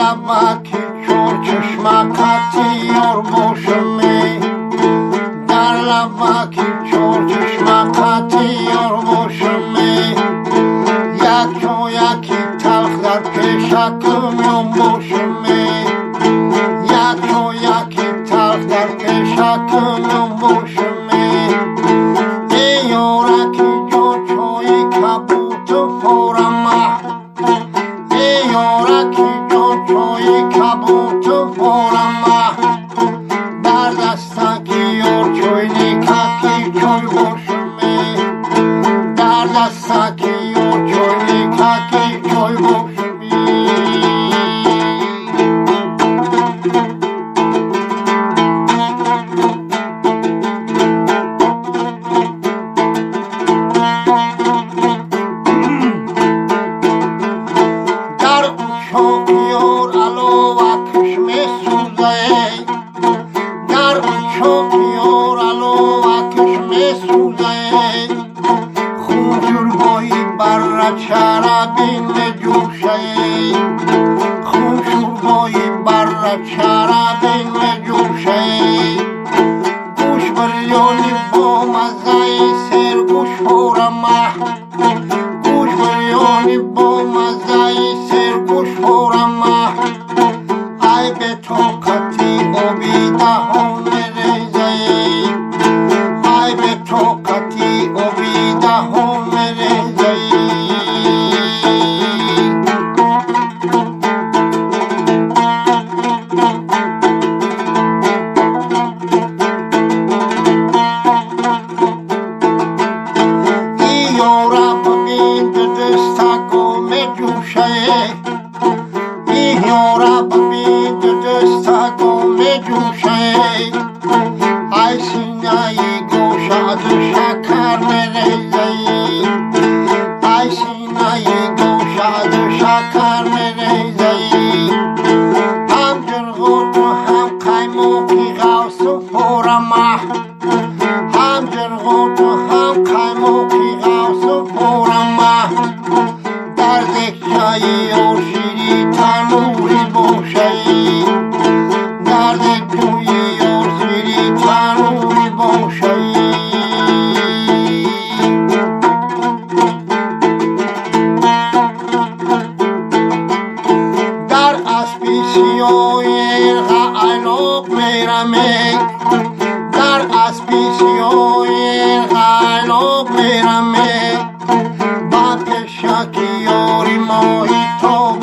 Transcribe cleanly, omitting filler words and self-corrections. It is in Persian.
لبکی چور چشمکتی یار باشمی، در لبکی چور چشمکتی یار باشمی، یک چو یکی تلخ در پیشکم یار باشمی، یک چو یکی تلخ در پیشکم یار باشمی. ای یارکی جان چوی کبوت فورمه، ای یارکی جان چوی کبوت فورمه، در دستکی یار چوی نیککی چوی باشمی، در دستکی یار چوی نیککی چوی باشمی. در چوک یار علوکش میسوزه، در چوک یار علوکش میسوزه، خوشوربایی بر چربی میجوشه، خوشوربایی بر چربی میجوشه. گوش بریانی با مزه سرگوش فورمه، گوش بریانی با مزه سرگوش فورمه، ای به طاقتی آبی دهان میریزه، ای به طاقتی آبی دهان میریزه. ای یارا ببین به دستگو میجوشه، ای یارا ببین به دستگو میجوشه، ای سینه گوشت شکر میریزه، ای سینه گوشت شکر میریزه. هم جرغوت و هم قیموکی غوث و فورمه، هم جرغوت و هم قیموکی غوث و فورمه، در دکه یار شیری تنوری باشه، در دکه یار شیری تنوری باشه. در اسبی سیاه غیلاب میرمی، در اسبی سیاه غیلاب میرمی، با پیشکی یاری ماهی تو